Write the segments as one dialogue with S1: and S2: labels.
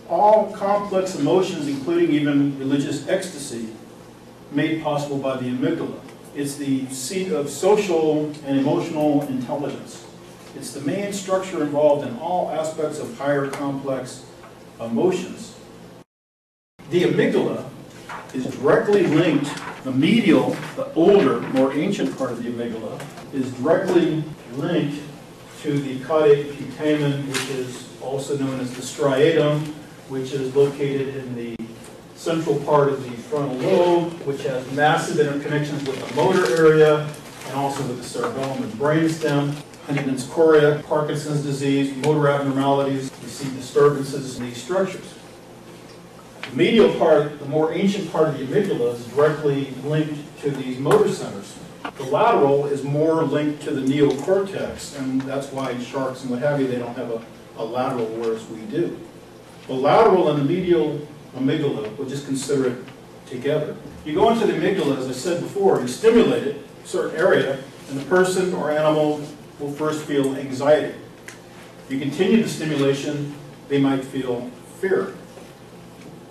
S1: All complex emotions, including even religious ecstasy, made possible by the amygdala. It's the seat of social and emotional intelligence. It's the main structure involved in all aspects of higher complex emotions. The amygdala is directly linked, the medial, the older, more ancient part of the amygdala, is directly linked to the caudate putamen, which is also known as the striatum, which is located in the central part of the frontal lobe, which has massive interconnections with the motor area and also with the cerebellum and brainstem. Huntington's chorea, Parkinson's disease, motor abnormalities, we see disturbances in these structures. The medial part, the more ancient part of the amygdala, is directly linked to these motor centers. The lateral is more linked to the neocortex, and that's why in sharks and what have you, they don't have a lateral, whereas we do. The lateral and the medial amygdala, we'll just consider it together. You go into the amygdala, as I said before, you stimulate it, a certain area, and the person or animal will first feel anxiety. If you continue the stimulation, they might feel fear.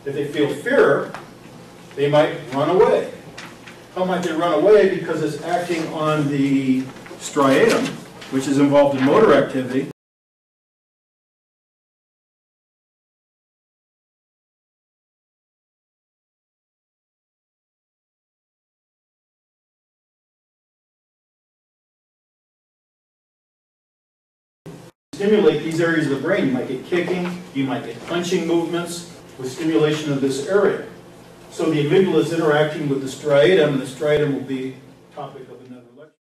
S1: If they feel fear, they might run away. How might they run away? Because it's acting on the striatum, which is involved in motor activity. Stimulate these areas of the brain. You might get kicking, you might get punching movements with stimulation of this area. So the amygdala is interacting with the striatum, and the striatum will be the topic of another lecture.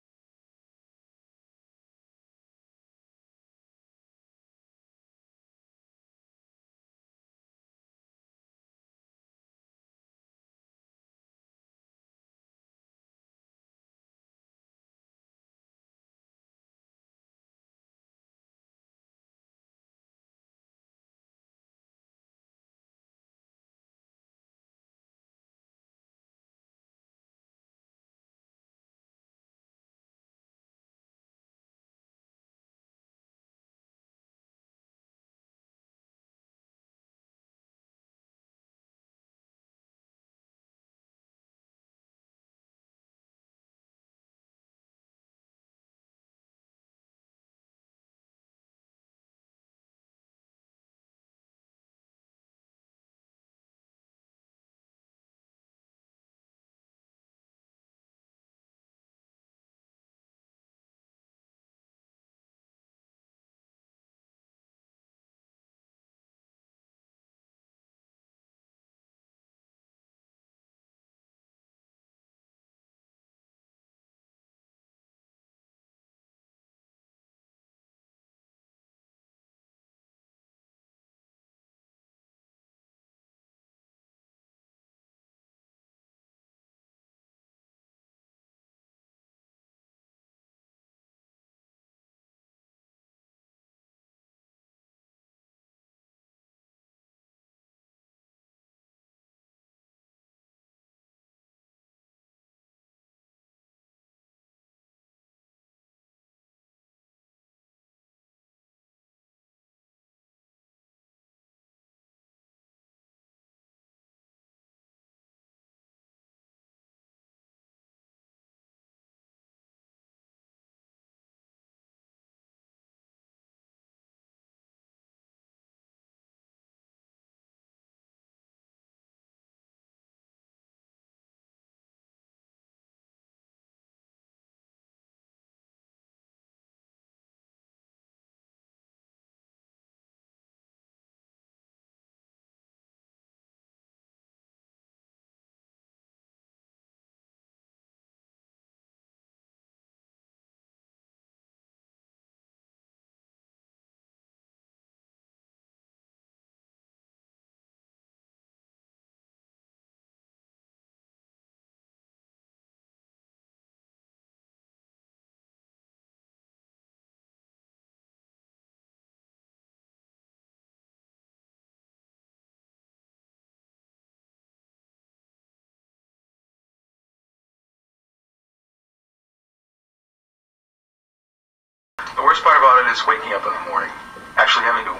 S2: The worst part about it is waking up in the morning, actually having to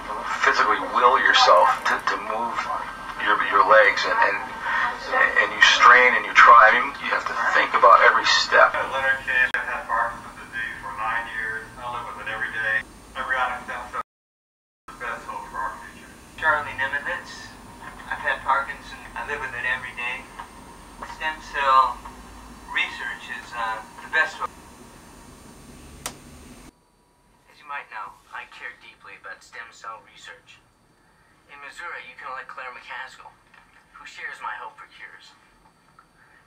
S2: physically will yourself to move your legs, and you strain and you try. I mean, you have to think about every step.
S3: Leonard Cage, I've had Parkinson's disease for 9 years. I live with it every day. Embryonic stem cells are the best hope for our future.
S4: Charlie Nimitz, I've had Parkinson's. I live with it every day. Stem cell research is the best hope. As you might know, I care deeply about stem cell research. In Missouri, you can elect Claire McCaskill, who shares my hope for cures.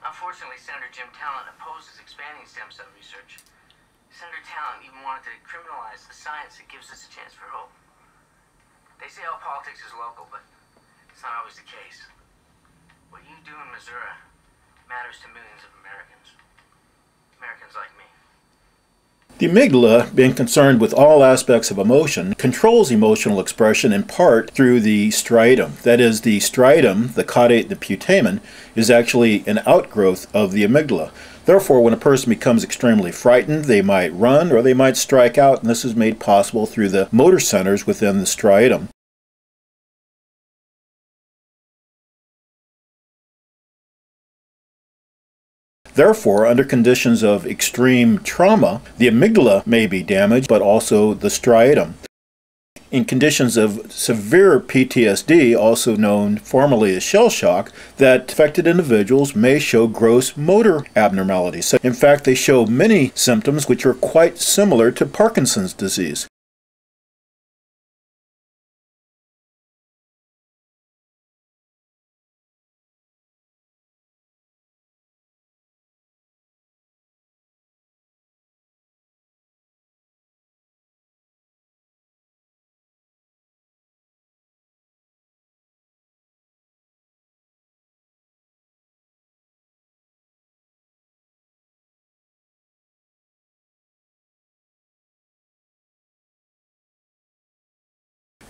S4: Unfortunately, Senator Jim Talent opposes expanding stem cell research. Senator Talent even wanted to criminalize the science that gives us a chance for hope. They say all politics is local, but it's not always the case. What you do in Missouri matters to millions of Americans. Americans like me.
S1: The amygdala, being concerned with all aspects of emotion, controls emotional expression in part through the striatum. That is, the striatum, the caudate, the putamen, is actually an outgrowth of the amygdala. Therefore, when a person becomes extremely frightened, they might run or they might strike out, and this is made possible through the motor centers within the striatum. Therefore, under conditions of extreme trauma, the amygdala may be damaged, but also the striatum. In conditions of severe PTSD, also known formally as shell shock, that affected individuals may show gross motor abnormalities. In fact, they show many symptoms which are quite similar to Parkinson's disease.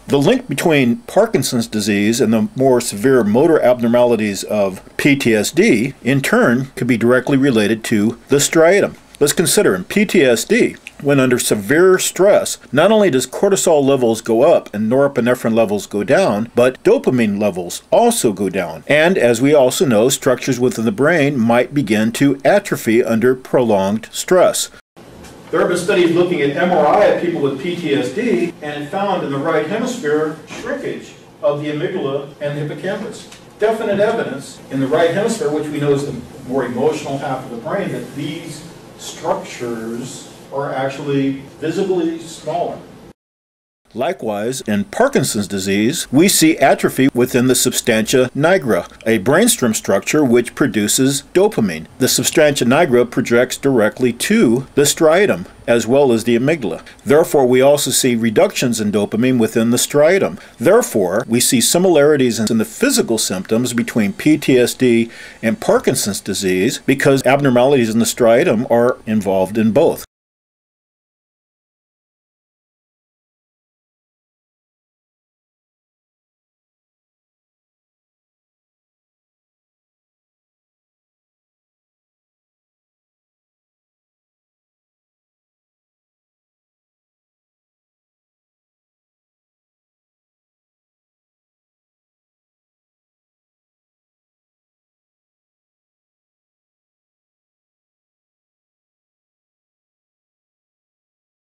S1: The link between Parkinson's disease and the more severe motor abnormalities of PTSD, in turn, could be directly related to the striatum. Let's consider in PTSD, when under severe stress, not only does cortisol levels go up and norepinephrine levels go down, but dopamine levels also go down. And as we also know, structures within the brain might begin to atrophy under prolonged stress. There have been studies looking at MRI of people with PTSD, and it found in the right hemisphere shrinkage of the amygdala and the hippocampus. Definite evidence in the right hemisphere, which we know is the more emotional half of the brain, that these structures are actually visibly smaller. Likewise, in Parkinson's disease, we see atrophy within the substantia nigra, a brainstem structure which produces dopamine. The substantia nigra projects directly to the striatum, as well as the amygdala. Therefore, we also see reductions in dopamine within the striatum. Therefore, we see similarities in the physical symptoms between PTSD and Parkinson's disease because abnormalities in the striatum are involved in both.